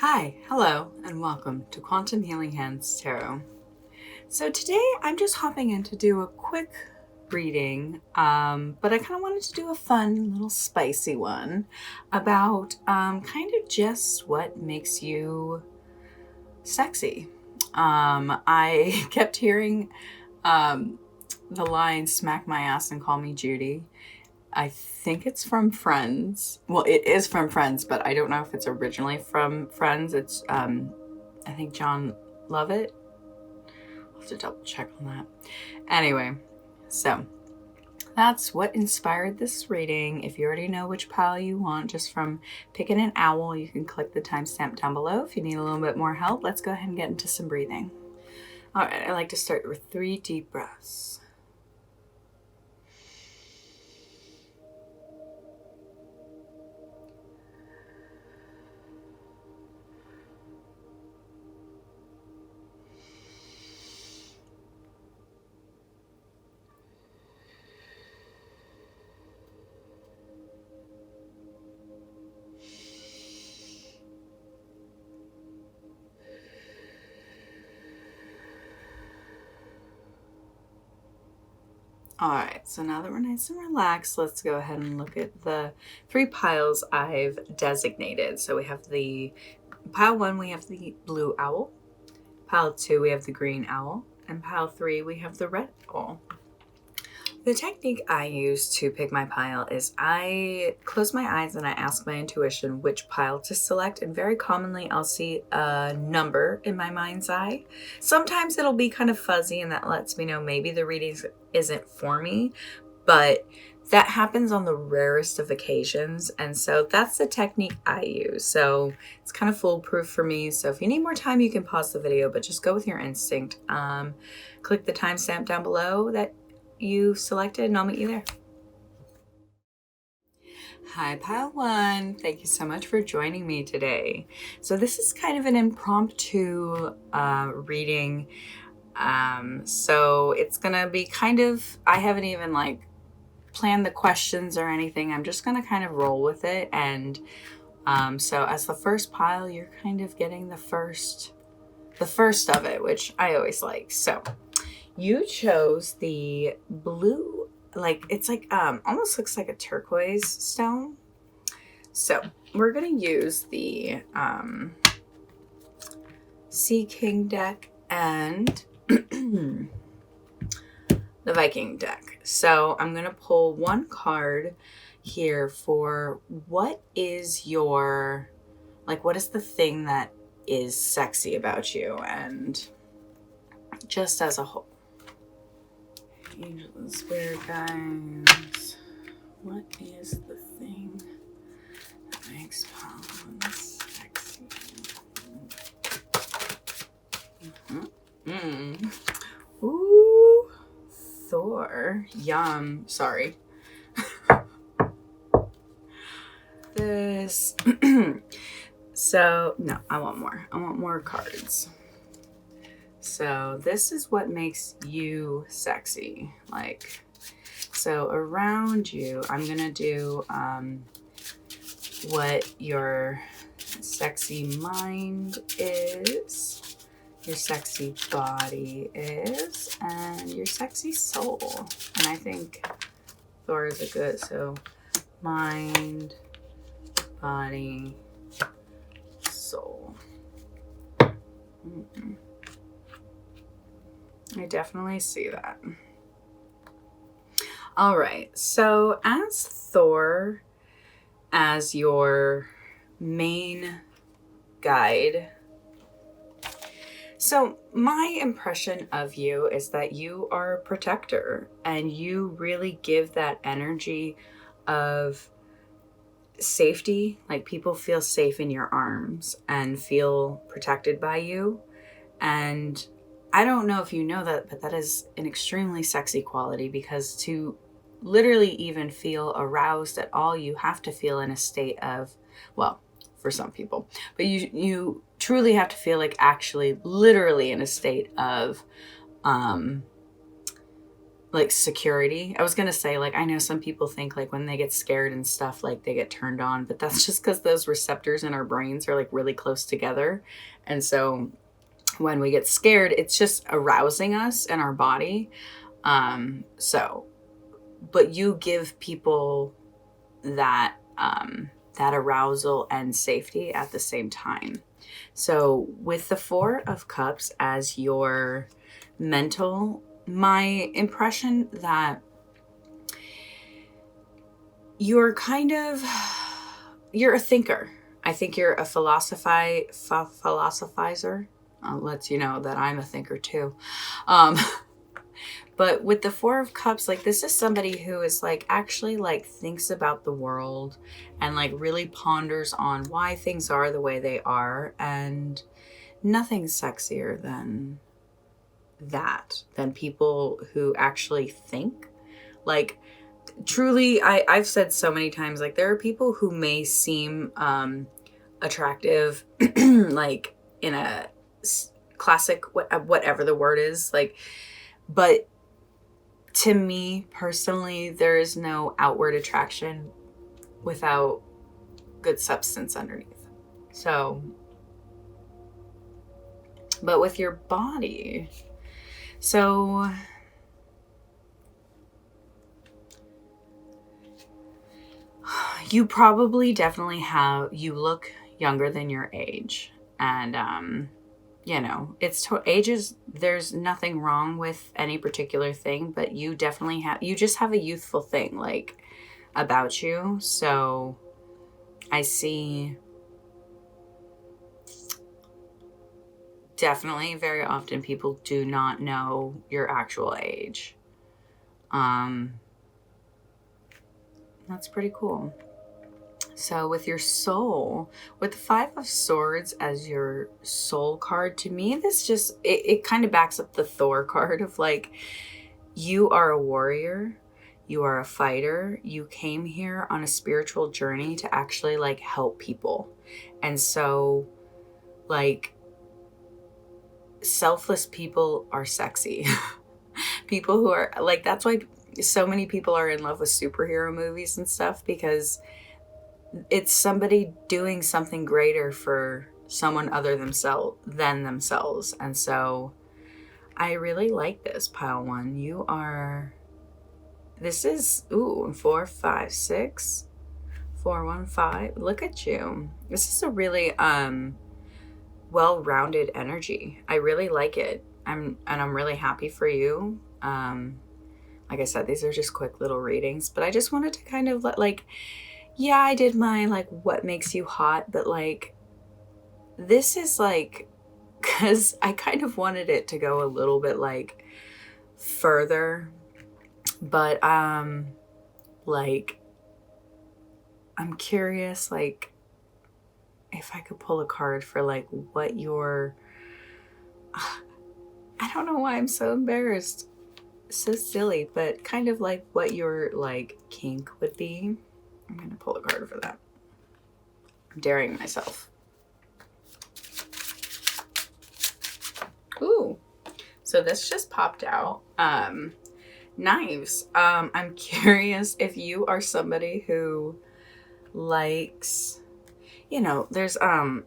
Hi, hello, and welcome to Quantum Healing Hands Tarot. So today I'm just hopping in to do a quick reading, but I kind of wanted to do a fun little spicy one about kind of just what makes you sexy. I kept hearing the line "smack my ass and call me Judy." I think it's from Friends. Well, it is from Friends, but I don't know if it's originally from Friends. It's, I think John Lovett. I'll have to double check on that. Anyway, so that's what inspired this reading. If you already know which pile you want, just from picking an owl, you can click the timestamp down below. If you need a little bit more help, let's go ahead and get into some breathing. All right, I like to start with 3 deep breaths. All right, so now that we're nice and relaxed, let's go ahead and look at the 3 piles I've designated. So we have the pile 1, we have the blue owl. Pile 2, we have the green owl. And pile 3, we have the red owl. The technique I use to pick my pile is I close my eyes and I ask my intuition which pile to select, and very commonly I'll see a number in my mind's eye. Sometimes it'll be kind of fuzzy and that lets me know maybe the reading isn't for me, but that happens on the rarest of occasions, and so that's the technique I use. So it's kind of foolproof for me. So if you need more time, you can pause the video, but just go with your instinct. Click the timestamp down below that you selected and I'll meet you there. Hi, pile 1. Thank you so much for joining me today. So this is kind of an impromptu reading. So it's gonna be kind of, I haven't even planned the questions or anything. I'm just gonna kind of roll with it. And so as the first pile, you're kind of getting the first of it, which I always like. So you chose the blue, it's almost looks like a turquoise stone. So we're gonna use the Sea King deck and the Viking deck. So I'm gonna pull one card here for what is your, what is the thing that is sexy about you, and just as a whole. Angels, spirit guides, what is the thing that makes pollen sexy? Ooh, Thor. Yum. Sorry. This. So, no, I want more. I want more cards. So this is what makes you sexy. So around you, I'm gonna do what your sexy mind is, your sexy body is, and your sexy soul. And I think Thor is a good, so mind, body, soul. I definitely see that. All right, so as Thor, as your main guide, so my impression of you is that you are a protector, and you really give that energy of safety. Like, people feel safe in your arms and feel protected by you. And I don't know if you know that, but that is an extremely sexy quality, because to literally even feel aroused at all, you have to feel in a state of, well, for some people, but you truly have to feel like actually literally in a state of like security. I was gonna say, like, I know some people think like when they get scared and stuff, like they get turned on, but that's just because those receptors in our brains are like really close together. And so when we get scared, it's just arousing us in our body. So, but you give people that, that arousal and safety at the same time. So with the Four of Cups as your mental, my impression that you're a thinker. I think you're a philosophizer. Lets you know that I'm a thinker too. But with the Four of Cups, like this is somebody who is like actually like thinks about the world and like really ponders on why things are the way they are. And nothing's sexier than that, than people who actually think. Like truly, I've said so many times, like there are people who may seem attractive, like in a classic, whatever the word is, like, but to me personally, there is no outward attraction without good substance underneath. So, but with your body, so you probably definitely you look younger than your age. And, you know, there's nothing wrong with any particular thing, but you definitely you just have a youthful thing like about you. So I see definitely very often people do not know your actual age. That's pretty cool. So with your soul, with the Five of Swords as your soul card, to me, this just, it kind of backs up the Thor card of like, you are a warrior, you are a fighter, you came here on a spiritual journey to actually like help people. And so like selfless people are sexy. People who are like, that's why so many people are in love with superhero movies and stuff, because it's somebody doing something greater for someone other than themselves. And so I really like this, pile one. This is 4, 5, 6, 4, 1, 5. Look at you. This is a really well-rounded energy. I really like it. I'm really happy for you. Like I said, these are just quick little readings, but I just wanted to kind of yeah, I did my like what makes you hot, but like this is like, because I kind of wanted it to go a little bit like further, but like I'm curious like if I could pull a card for like what your I don't know why I'm so embarrassed, so silly, but kind of like what your like kink would be. I'm going to pull a card for that. I'm daring myself. Ooh. So this just popped out. Knives. I'm curious if you are somebody who likes, you know, there's, I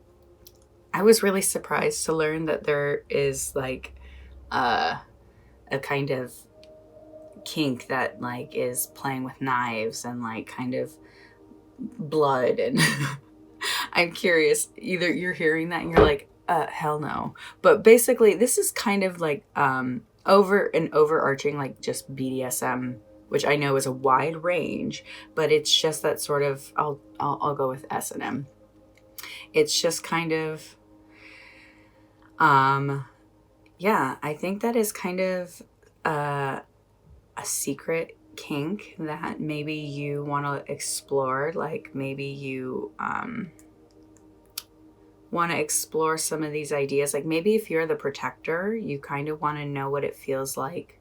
was really surprised to learn that there is like, a kind of kink that like is playing with knives and like kind of blood. And I'm curious, either you're hearing that and you're like, hell no. But basically this is kind of like overarching like just BDSM, which I know is a wide range, but it's just that sort of, I'll go with S&M. It's just kind of yeah, I think that is kind of a secret kink that maybe you want to explore. Like maybe you want to explore some of these ideas. Like maybe if you're the protector, you kind of want to know what it feels like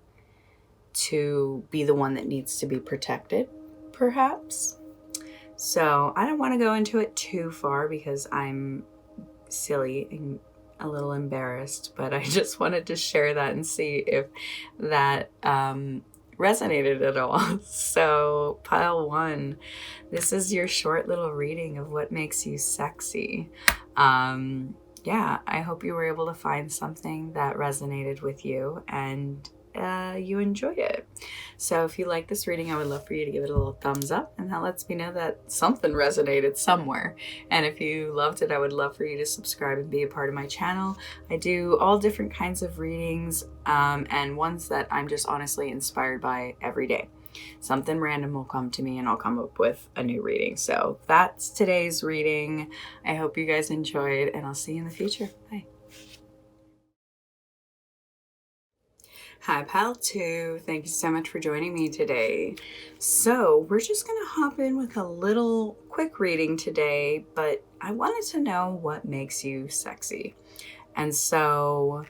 to be the one that needs to be protected, perhaps. So I don't want to go into it too far because I'm silly and a little embarrassed, but I just wanted to share that and see if that resonated at all. So pile 1, this is your short little reading of what makes you sexy. Yeah, I hope you were able to find something that resonated with you and you enjoyed it. So if you like this reading, I would love for you to give it a little thumbs up, and that lets me know that something resonated somewhere. And if you loved it, I would love for you to subscribe and be a part of my channel. I do all different kinds of readings and ones that I'm just honestly inspired by every day. Something random will come to me and I'll come up with a new reading. So that's today's reading. I hope you guys enjoyed, and I'll see you in the future. Bye. Hi, Pal 2. Thank you so much for joining me today. So we're just going to hop in with a little quick reading today, but I wanted to know what makes you sexy. And so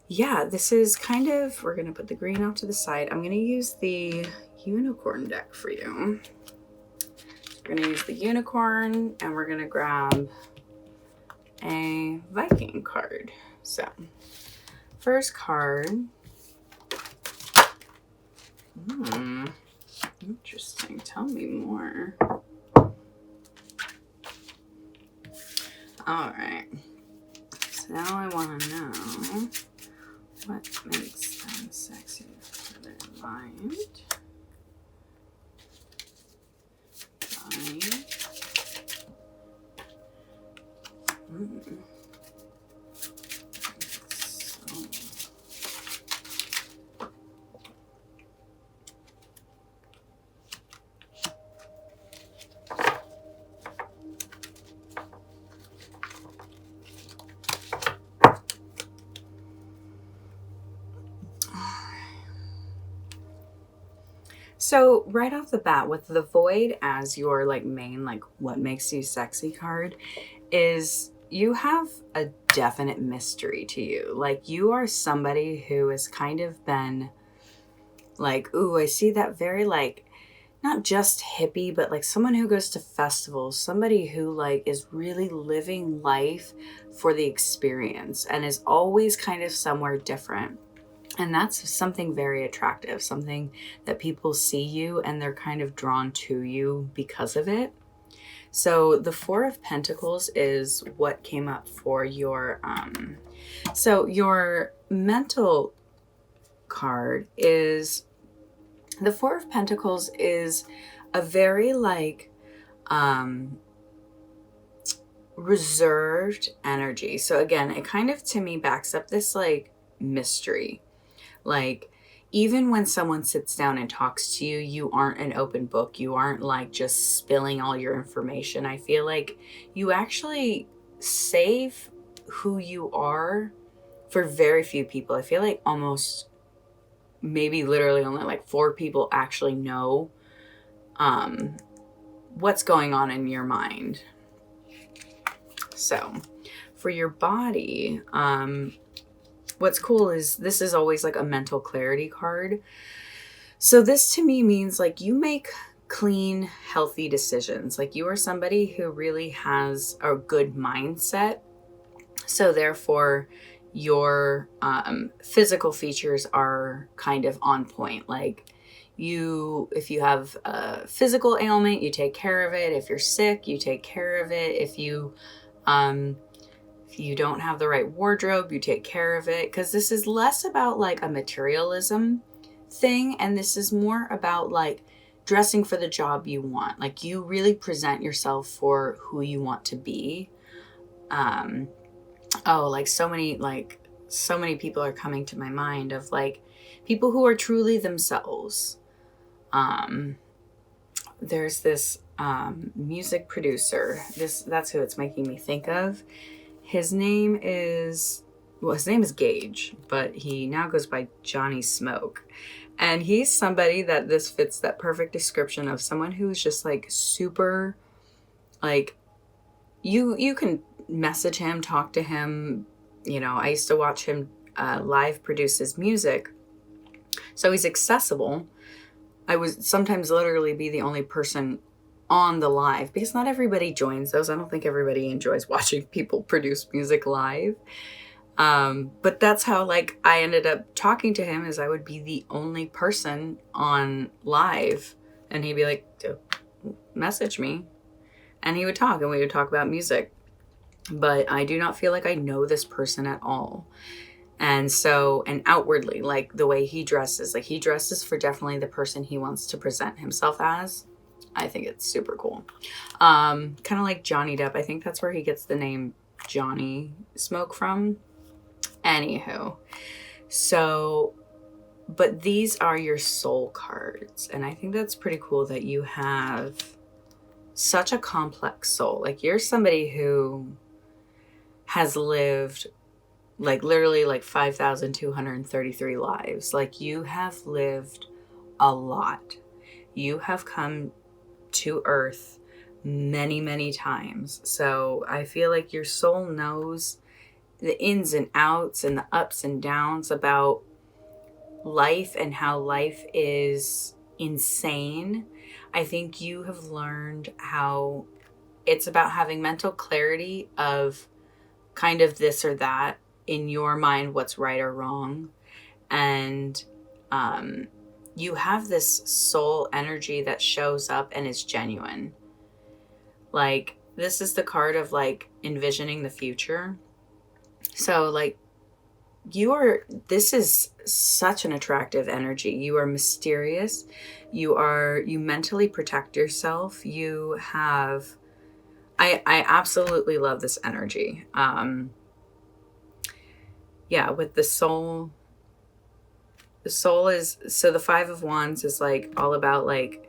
yeah, this is kind of, we're going to put the green off to the side. I'm going to use the unicorn deck for you. We're going to use the unicorn, and we're going to grab a Viking card. So first card. Interesting. Tell me more. All right. So now I want to know what makes them sexy for their mind. So right off the bat, with the Void as your main what makes you sexy card, is you have a definite mystery to you. Like, you are somebody who has kind of been ooh, I see that very not just hippie, but someone who goes to festivals, somebody who is really living life for the experience and is always kind of somewhere different. And that's something very attractive, something that people see you and they're kind of drawn to you because of it. So the 4 of Pentacles is what came up for your, so your mental card is, the 4 of Pentacles is a very reserved energy. So again, it kind of to me backs up this mystery. Even when someone sits down and talks to you, you aren't an open book. You aren't just spilling all your information. I feel like you actually save who you are for very few people. I feel like almost maybe literally only 4 people actually know what's going on in your mind. So for your body, what's cool is this is always a mental clarity card. So this to me means you make clean, healthy decisions. You are somebody who really has a good mindset. So therefore your physical features are kind of on point. If you have a physical ailment, you take care of it. If you're sick, you take care of it. If you don't have the right wardrobe, you take care of it. Because this is less about a materialism thing, and this is more about dressing for the job you want. You really present yourself for who you want to be. So many people are coming to my mind of people who are truly themselves. There's this music producer. That's who it's making me think of. His name is Gage, but he now goes by Johnny Smoke. And he's somebody that this fits that perfect description of someone who's just super, you can message him, talk to him. I used to watch him live produce his music. So he's accessible. I would sometimes literally be the only person on the live because not everybody joins those. I don't think everybody enjoys watching people produce music live. But that's how like I ended up talking to him, is I would be the only person on live, and he'd be like, message me, and he would talk, and we would talk about music. But I do not feel like I know this person at all. And so, and outwardly, like the way he dresses, like he dresses for definitely the person he wants to present himself as. I think it's super cool. Kind of like Johnny Depp. I think that's where he gets the name Johnny Smoke from. Anywho, so, but these are your soul cards. And I think that's pretty cool that you have such a complex soul. Like you're somebody who has lived like literally like 5,233 lives. Like you have lived a lot. You have come to Earth many, many times. So I feel like your soul knows the ins and outs and the ups and downs about life and how life is insane. I think you have learned how it's about having mental clarity of kind of this or that in your mind, what's right or wrong. And you have this soul energy that shows up and is genuine. Like this is the card of like envisioning the future. So like this is such an attractive energy. You are mysterious. You mentally protect yourself. You have, I absolutely love this energy. Yeah, with the soul is, so the 5 of Wands is like all about like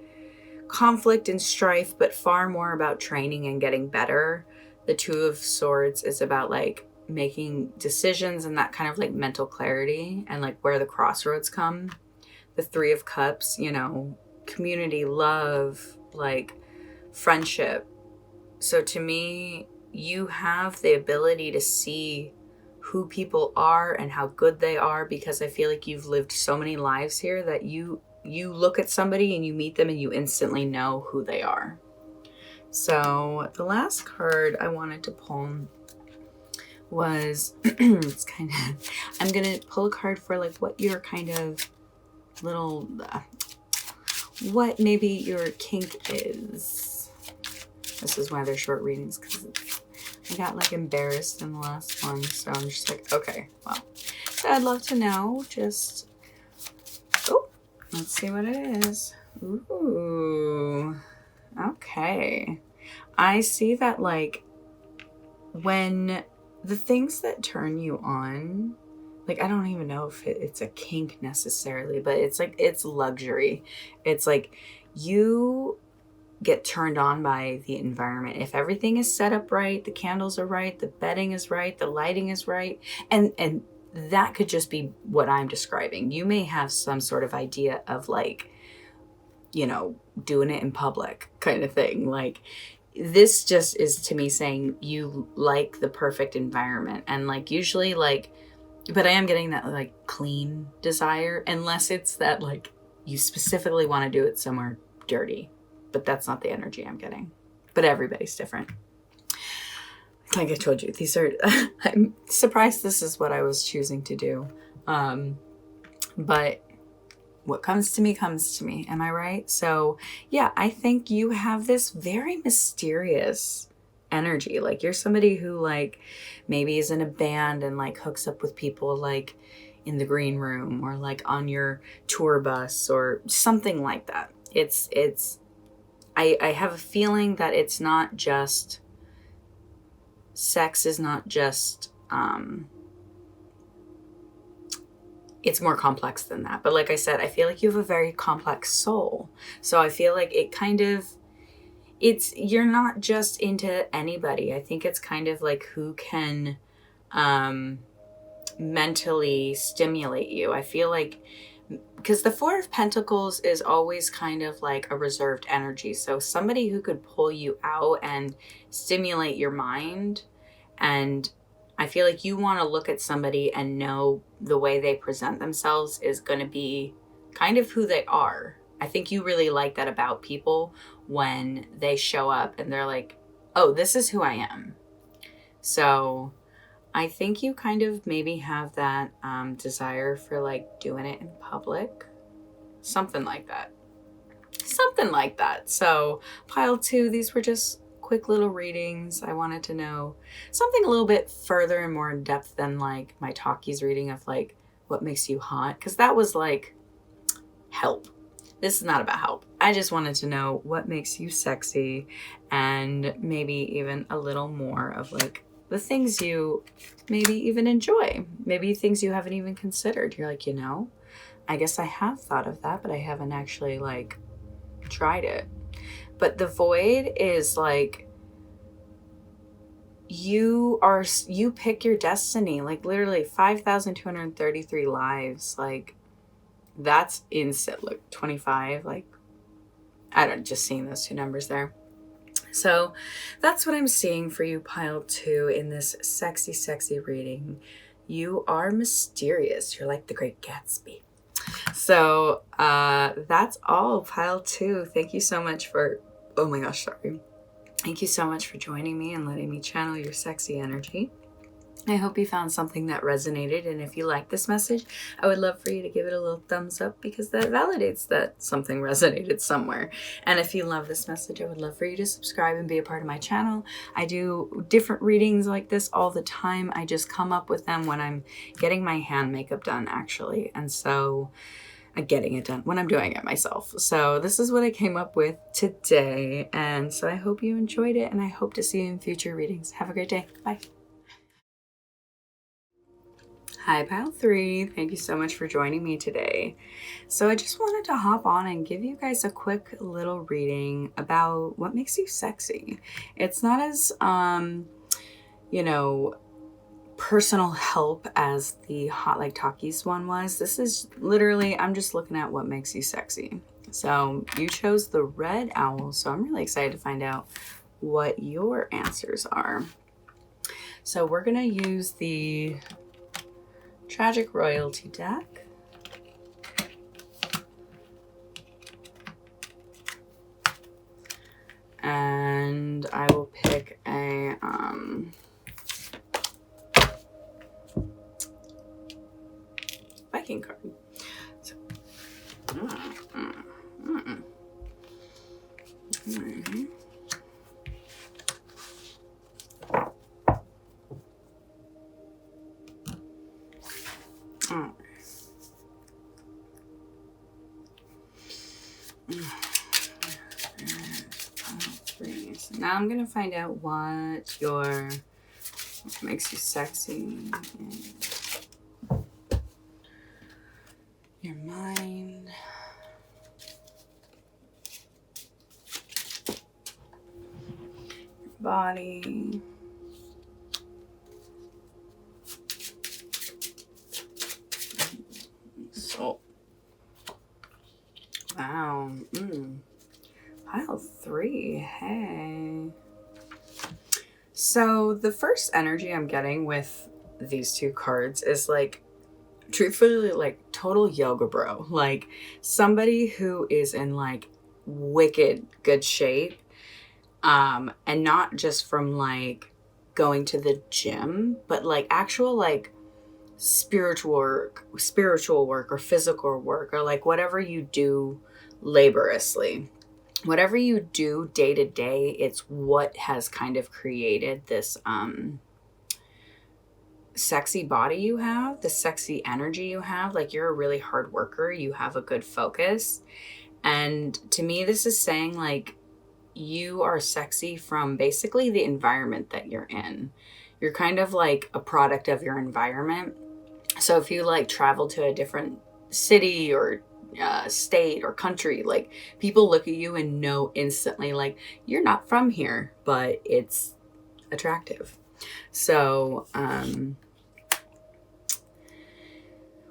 conflict and strife, but far more about training and getting better. The 2 of Swords is about like making decisions and that kind of like mental clarity and like where the crossroads come. The 3 of Cups, you know, community, love, like friendship. So to me, you have the ability to see who people are and how good they are, because I feel like you've lived so many lives here that you look at somebody and you meet them and you instantly know who they are. So the last card I wanted to pull was it's kind of, I'm gonna pull a card for like what your kind of little what maybe your kink is. This is why they're short readings, because I got like embarrassed in the last one, so I'm just like, okay, well, so I'd love to know. Just, oh, let's see what it is. Ooh, okay. I see that like when the things that turn you on, like I don't even know if it's a kink necessarily, but it's like it's luxury. It's like you get turned on by the environment. If everything is set up right, the candles are right, the bedding is right, the lighting is right, and that could just be what I'm describing. You may have some sort of idea of like, you know, doing it in public kind of thing. Like this just is to me saying you like the perfect environment, and like usually like, but I am getting that like clean desire, unless it's that like you specifically want to do it somewhere dirty. But that's not the energy I'm getting. But everybody's different. Like I told you, these are, I'm surprised this is what I was choosing to do. But what comes to me, am I right? So yeah, I think you have this very mysterious energy. Like you're somebody who like maybe is in a band and like hooks up with people like in the green room or like on your tour bus or something like that. I have a feeling that it's not just, sex is not just, it's more complex than that. But like I said, I feel like you have a very complex soul. So I feel like it kind of, you're not just into anybody. I think it's kind of like who can mentally stimulate you. I feel like, because the 4 of Pentacles is always kind of like a reserved energy. So somebody who could pull you out and stimulate your mind. And I feel like you want to look at somebody and know the way they present themselves is going to be kind of who they are. I think you really like that about people when they show up and they're like, oh, this is who I am. So I think you kind of maybe have that desire for like doing it in public. Something like that. Something like that. So pile 2, these were just quick little readings. I wanted to know something a little bit further and more in depth than like my talkies reading of like what makes you hot, because that was like help. This is not about help. I just wanted to know what makes you sexy, and maybe even a little more of like the things you maybe even enjoy, maybe things you haven't even considered. You're like, I guess I have thought of that, but I haven't actually like tried it. But the void is like, you pick your destiny, like literally 5,233 lives. Like that's instant. Look, 25, like I don't, just seeing those 2 numbers there. So that's what I'm seeing for you, pile 2, in this sexy, sexy reading. You are mysterious. You're like the Great Gatsby. So that's all, pile 2. Thank you so much for, oh my gosh, sorry. Thank you so much for joining me and letting me channel your sexy energy. I hope you found something that resonated, and if you like this message, I would love for you to give it a little thumbs up, because that validates that something resonated somewhere. And if you love this message, I would love for you to subscribe and be a part of my channel. I do different readings like this all the time. I just come up with them when I'm getting my hand makeup done, actually. And so I'm getting it done when I'm doing it myself. So this is what I came up with today. And so I hope you enjoyed it, and I hope to see you in future readings. Have a great day. Bye. Hi, pile 3. Thank you so much for joining me today. So I just wanted to hop on and give you guys a quick little reading about what makes you sexy. It's not as, personal help as the Hot Like Talkies one was. This is literally, I'm just looking at what makes you sexy. So you chose the red owl, so I'm really excited to find out what your answers are. So we're gonna use the Tragic Royalty deck. And I will pick a Viking card. So, now I'm gonna find out what makes you sexy. Your mind. Your body. Soul. Wow. Pile 3. Hey. So the first energy I'm getting with these 2 cards is like, truthfully, like total yoga bro. Like somebody who is in like wicked good shape. And not just from like going to the gym, but like actual like spiritual work or physical work, or like whatever you do laboriously. Whatever you do day to day, it's what has kind of created this sexy body you have, the sexy energy you have. Like you're a really hard worker, you have a good focus. And to me, this is saying like you are sexy from basically the environment that you're in. You're kind of like a product of your environment. So if you like travel to a different city or state or country, like people look at you and know instantly like you're not from here, but it's attractive. So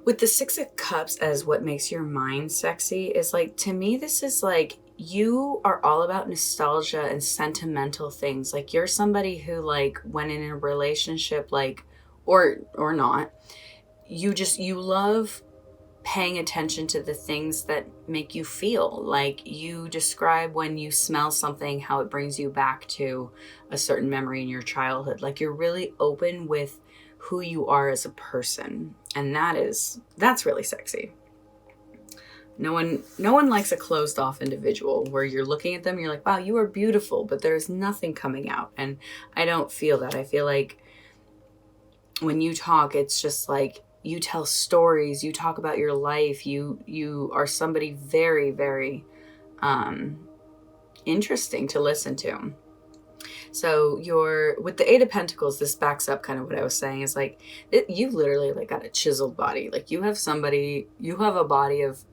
with the 6 of Cups as what makes your mind sexy is like, to me, this is like you are all about nostalgia and sentimental things. Like you're somebody who like when in a relationship, like or not, you love paying attention to the things that make you feel. Like you describe when you smell something, how it brings you back to a certain memory in your childhood. Like you're really open with who you are as a person. And that's really sexy. No one likes a closed off individual where you're looking at them, you're like, wow, you are beautiful, but there's nothing coming out. And I don't feel that. I feel like when you talk, it's just like you tell stories, you talk about your life, you are somebody very, very interesting to listen to. So with the Eight of Pentacles, this backs up kind of what I was saying, is like you literally like got a chiseled body. Like you have a body of,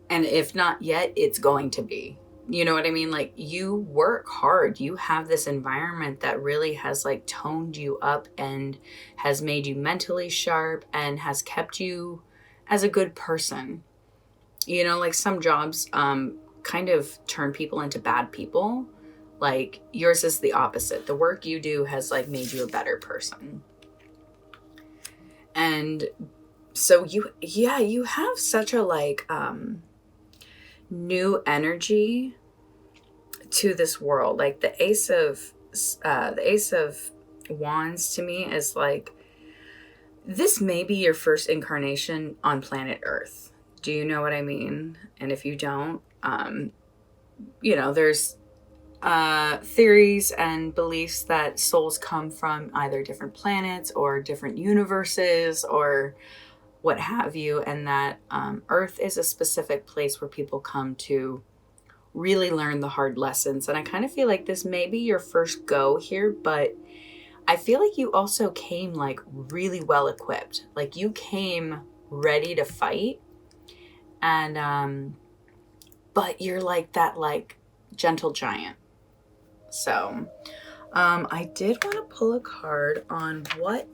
and if not yet, it's going to be. You know what I mean? Like you work hard. You have this environment that really has like toned you up and has made you mentally sharp and has kept you as a good person. You know, like some jobs kind of turn people into bad people. Like yours is the opposite. The work you do has like made you a better person. And so you have such a like new energy to this world. Like the Ace of Wands to me is like, this may be your first incarnation on planet Earth. Do you know what I mean? And if you don't, there's theories and beliefs that souls come from either different planets or different universes or what have you, and that Earth is a specific place where people come to really learn the hard lessons. And I kind of feel like this may be your first go here, but I feel like you also came like really well equipped. Like you came ready to fight, and but you're like that like gentle giant. So I did want to pull a card on what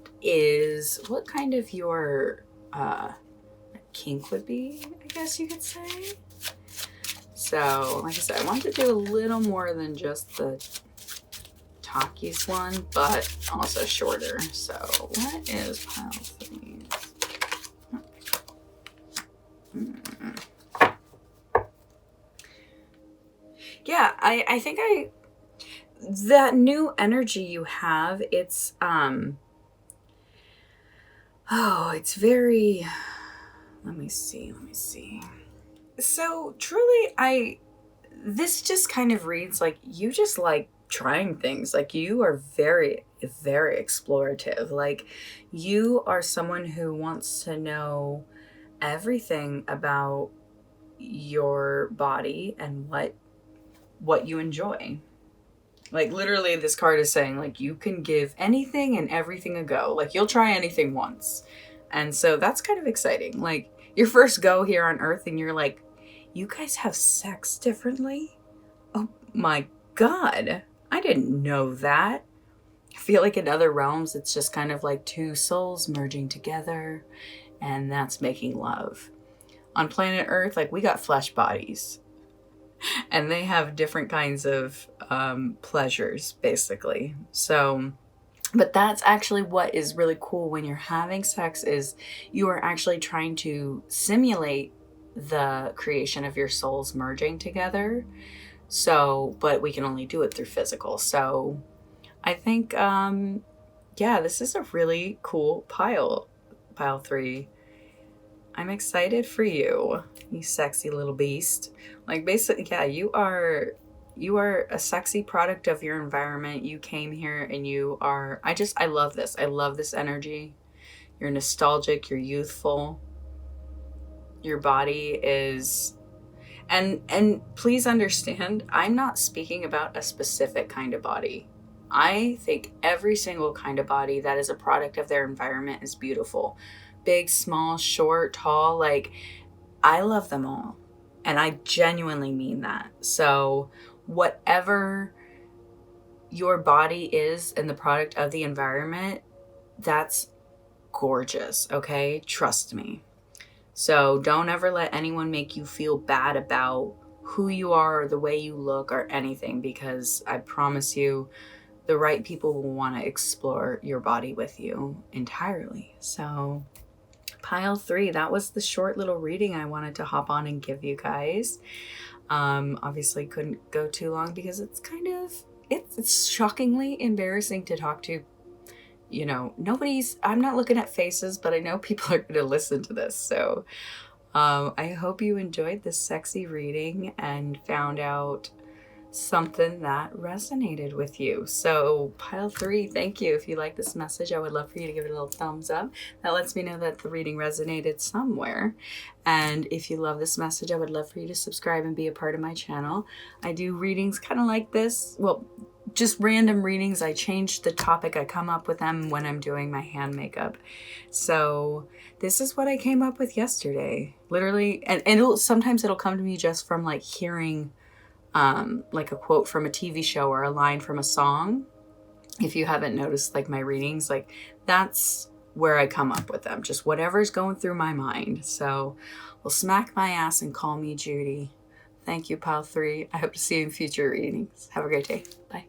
kind of your kink would be, I guess you could say. So, like I said, I wanted to do a little more than just the talkies one, but also shorter. So, what is pile 3? Yeah, I think that new energy you have, it's it's very, let me see. So truly, this just kind of reads like you just like trying things. Like you are very, very explorative. Like you are someone who wants to know everything about your body and what you enjoy. Like literally this card is saying like you can give anything and everything a go. Like you'll try anything once. And so that's kind of exciting. Like your first go here on Earth and you're like, you guys have sex differently? Oh my God. I didn't know that. I feel like in other realms, it's just kind of like two souls merging together, and that's making love. On planet Earth, like we got flesh bodies, and they have different kinds of pleasures, basically. So, but that's actually what is really cool when you're having sex, is you are actually trying to simulate the creation of your souls merging together. So, but we can only do it through physical. So I think, this is a really cool pile 3. I'm excited for you, you sexy little beast. Like basically, yeah, you are a sexy product of your environment. You came here and you are, I love this. I love this energy. You're nostalgic, you're youthful. Your body is, and please understand, I'm not speaking about a specific kind of body. I think every single kind of body that is a product of their environment is beautiful. Big, small, short, tall, like I love them all. And I genuinely mean that. So whatever your body is and the product of the environment, that's gorgeous, okay? Trust me. So don't ever let anyone make you feel bad about who you are or the way you look or anything, because I promise you, the right people will want to explore your body with you entirely. So pile 3, that was the short little reading I wanted to hop on and give you guys. Obviously couldn't go too long because it's shockingly embarrassing to talk to you know, I'm not looking at faces, but I know people are going to listen to this. So I hope you enjoyed this sexy reading and found out something that resonated with you. So pile 3, thank you. If you like this message, I would love for you to give it a little thumbs up. That lets me know that the reading resonated somewhere. And if you love this message, I would love for you to subscribe and be a part of my channel. I do readings kind of like this. Well, just random readings. I change the topic. I come up with them when I'm doing my hand makeup. So this is what I came up with yesterday. Literally, and sometimes it'll come to me just from like hearing like a quote from a TV show or a line from a song. If you haven't noticed, like my readings, like that's where I come up with them. Just whatever's going through my mind. So, well, smack my ass and call me Judy. Thank you, pile 3. I hope to see you in future readings. Have a great day. Bye.